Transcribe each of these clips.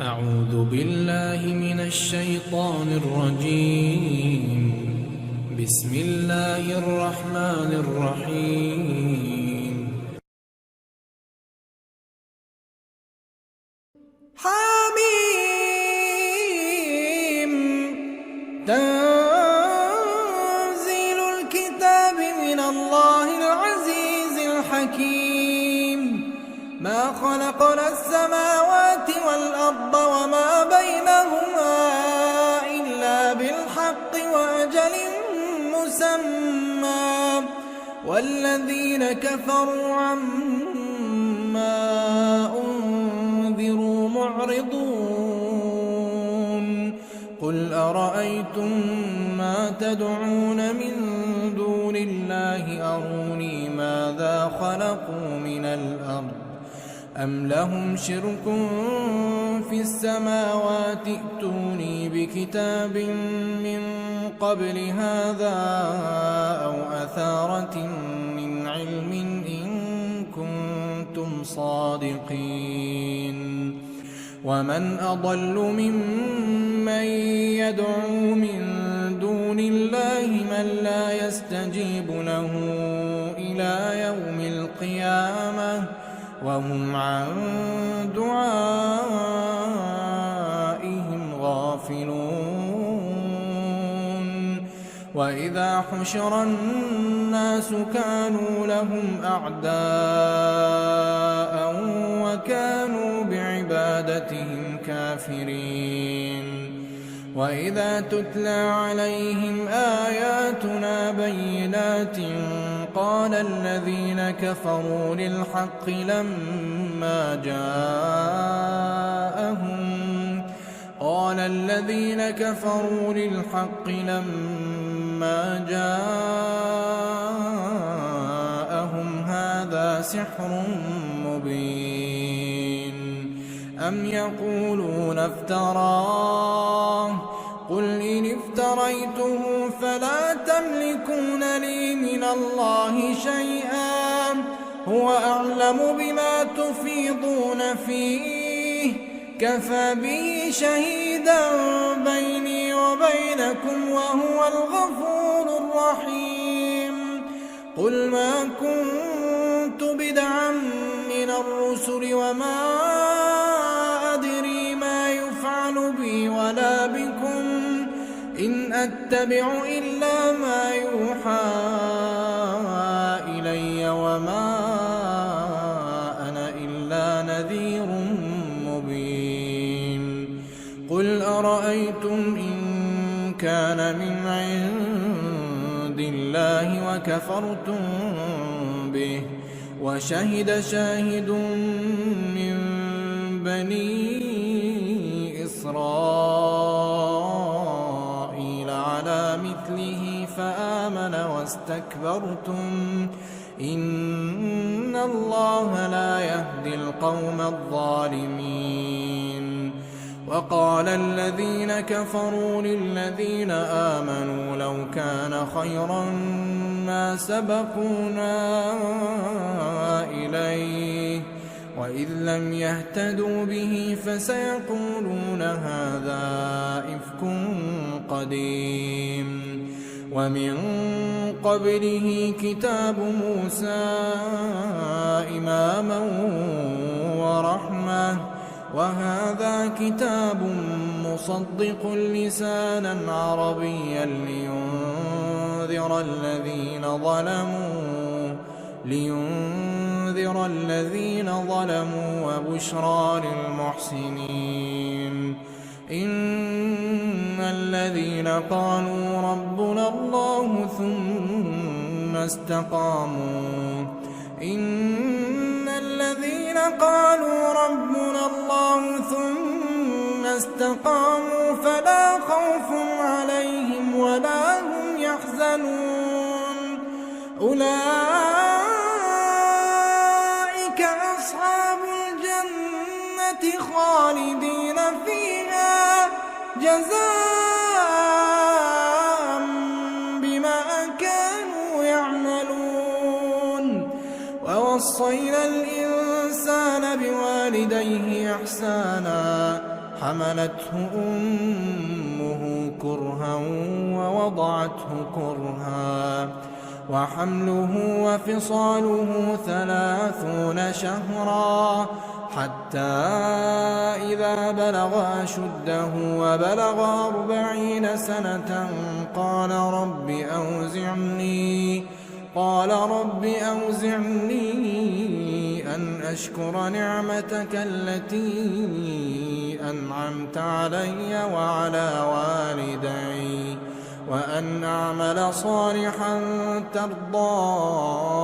أعوذ بالله من الشيطان الرجيم. بسم الله الرحمن الرحيم. حميم. تنزيل الكتاب من الله العزيز الحكيم. ما خلقنا السماوات والأرض وما بينهما إلا بالحق وأجل مسمى والذين كفروا عما أنذروا معرضون. قل أرأيتم ما تدعون من دون الله أروني ماذا خلقوا من الأرض أم لهم شرك في السماوات ائتوني بكتاب من قبل هذا أو أثارة من علم إن كنتم صادقين. ومن أضل ممن يدعو من دون الله من لا يستجيب له إلى يوم القيامة وهم عن دعائهم غافلون. وإذا حشر الناس كانوا لهم أعداء وكانوا بعبادتهم كافرين. وإذا تتلى عليهم آياتنا بينات قال الذين كفروا للحق لما جاءهم هذا سحر مبين. أم يقولون افتراه قل إن افتريته فلا تملكون لي من الله شيئا هو أعلم بما تفيضون فيه كفى به شهيدا بيني وبينكم وهو الغفور الرحيم. قل ما كنت بدعا من الرسل وما أدري ما يفعل بي ولا بكم إن أتبع إلا ما يوحى إلي وما أنا إلا نذير مبين. قل أرأيتم إن كان من عند الله وكفرتم به وشهد شاهد من بني إسرائيل على مثله فآمن واستكبرتم إن الله لا يهدي القوم الظالمين. وقال الذين كفروا للذين آمنوا لو كان خيرا ما سبقونا إليه وإذ لم يهتدوا به فسيقولون هذا إفك قديم. ومن قبله كتاب موسى إماما ورحمة وهذا كتاب مصدق لسانا عربيا لينذر الذين ظلموا وبشرى للمحسنين. إن الذين قالوا ربنا الله ثم استقاموا فلا خوف عليهم ولا هم يحزنون. أولئك أصحاب الجنة خالدين فيها جزاء بما كانوا يعملون. ووصينا الإنسان بوالديه إحسانا حملته أمه كرها ووضعته كرها وحمله وفصاله 30 شهرا حتى إذا بلغ أشده وبلغ 40 سنة قال رب أوزعني أن أشكر نعمتك التي أنعمت علي وعلى والدي وأن أعمل صالحا ترضاه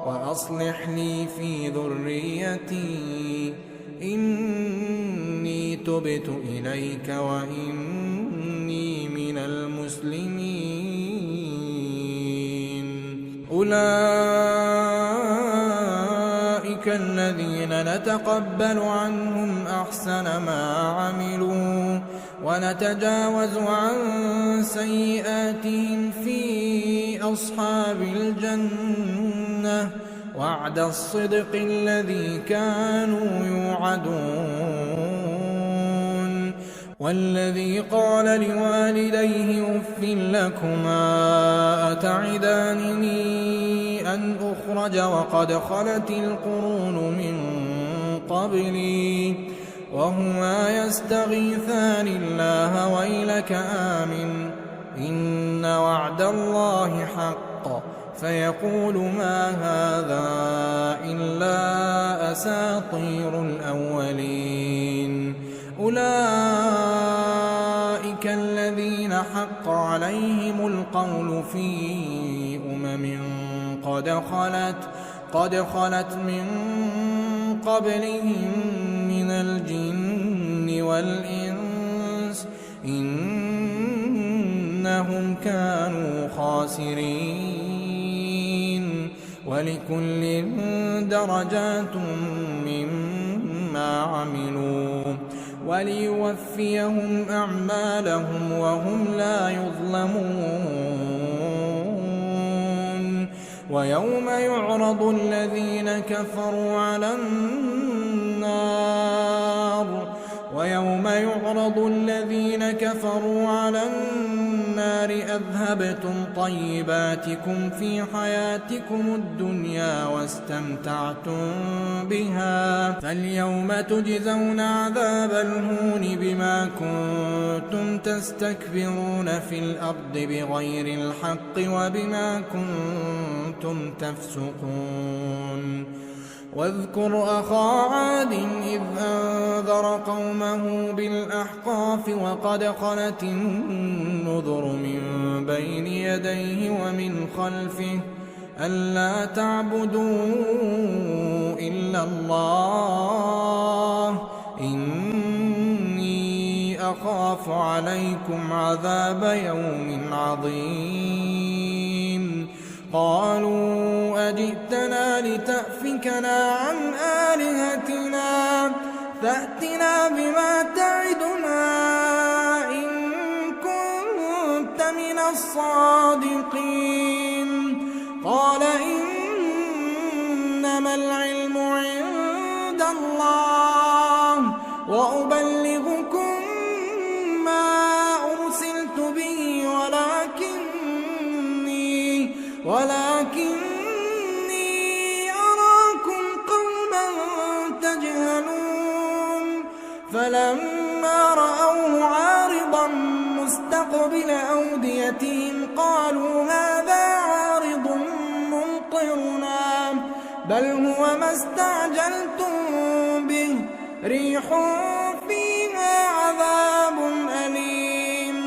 وأصلح لي في ذريتي إني تبت إليك وإني من المسلمين. أولئك الذين نتقبل عنهم أحسن ما عملوا ونتجاوز عن سيئاتهم في أصحاب الجنة وعد الصدق الذي كانوا يوعدون. والذي قال لوالديه أف لكما أتعدانني أن أخرج وقد خلت القرون من قبلي وهما يستغيثان الله ويلك آمن إن وعد الله حق فيقول ما هذا إلا أساطير الأولين. أولئك الذين حق عليهم القول في قد خلت من قبلهم من الجن والإنس إنهم كانوا خاسرين. ولكل درجات مما عملوا وليوفيهم أعمالهم وهم لا يظلمون. ويوم يعرض الذين كفروا على النار أذهبتم طيباتكم في حياتكم الدنيا واستمتعتم بها فاليوم تجزون عذاب الهون بما كنتم تستكبرون في الأرض بغير الحق وبما كنتم تفسقون. واذكر أخا عاد إذ أنذر قومه بالأحقاف وقد خلت النذر من بين يديه ومن خلفه ألا تعبدوا إلا الله إني أخاف عليكم عذاب يوم عظيم. قالوا أجئتنا لتأفكنا عن آلهتنا فأتنا بما تعدنا إن كنت من الصادقين. قال إنما العلم عند الله وأبلغكم ما أرسلت به ولكني أراكم قوما تجهلون. فلما رأوه عارضا مستقبل أوديتهم قالوا هذا عارض ممطرنا بل هو ما استعجلتم به ريح فيها عذاب أليم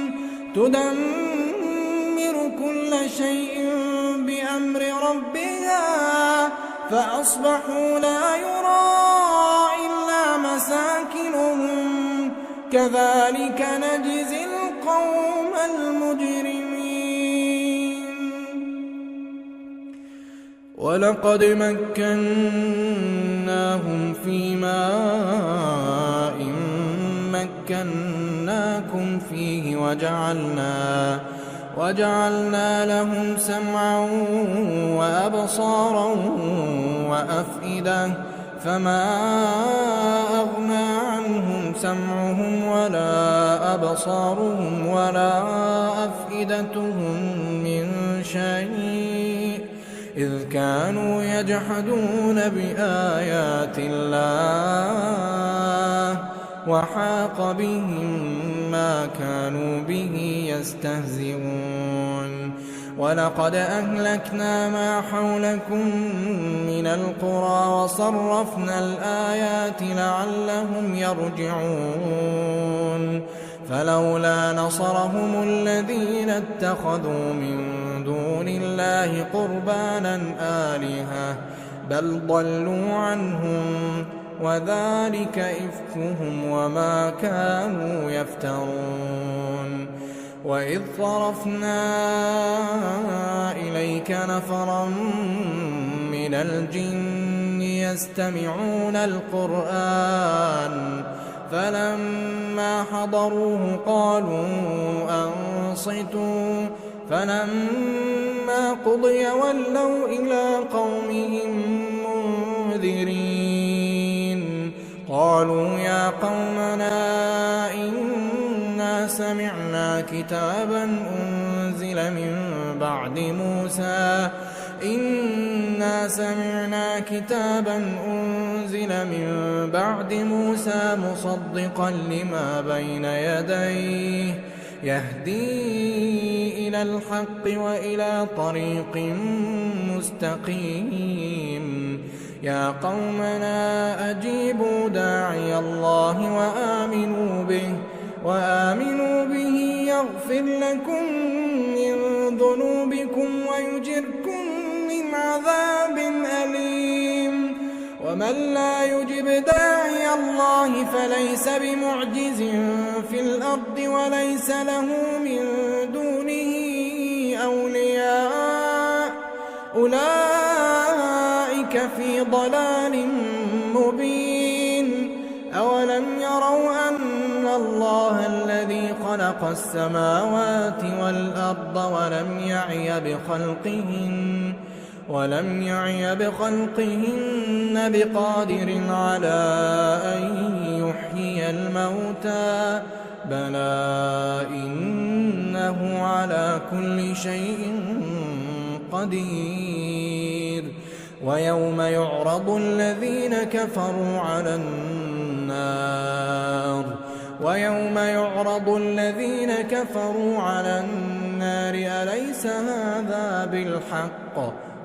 تدمر كل شيء بأمر ربها فأصبحوا لا يرى إلا مساكنهم كذلك نجزي القوم المجرمين. ولقد مكناهم في ماء مكناكم فيه وجعلنا لهم سمعا وأبصارا وأفئدة فما أغنى عنهم سمعهم ولا أبصارهم ولا أفئدتهم من شيء إذ كانوا يجحدون بآيات الله وحاق بهم ما كانوا به يستهزئون. ولقد أهلكنا ما حولكم من القرى وصرفنا الآيات لعلهم يرجعون. فلولا نصرهم الذين اتخذوا من دون الله قربانا آلهة بل ضلوا عنهم وذلك إفكهم وما كانوا يفترون. وإذ صرفنا إليك نفرا من الجن يستمعون القرآن فلما حضروه قالوا أنصتوا فلما قضي ولوا إلى قومهم منذرين. قالوا يا قومنا إنا سمعنا كتابا أنزل من بعد موسى مصدقا لما بين يديه يهدي إلى الحق وإلى طريق مستقيم. يا قومنا أجيبوا داعي الله وآمنوا به يغفر لكم من ذنوبكم ويجركم من عذاب أليم. ومن لا يجب داعي الله فليس بمعجز في الأرض وليس له من دونه أولياء أولئك في ضلال مبين. أولم يروا أن الله الذي خلق السماوات والأرض ولم يعي بخلقهن بقادر على أن يحيي الموتى بلى إنه على كل شيء قدير. ويوم يعرض الذين كفروا على النار أليس هذا بالحق؟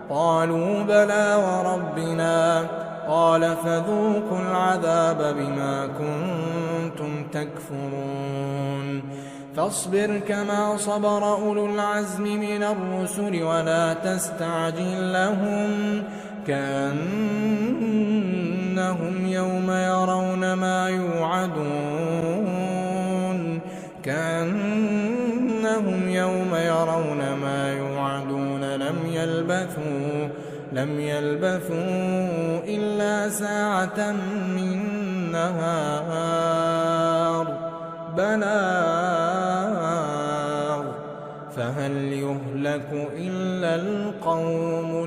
قالوا بلى وربنا. قال فذوقوا العذاب بما كنتم تكفرون. فاصبر كما صبر أولو العزم من الرسل ولا تستعجل لهم كأنهم يوم يرون ما يوعدون لم يلبثوا إلا ساعة من نهار بلاغ فهل يهلك إلا القوم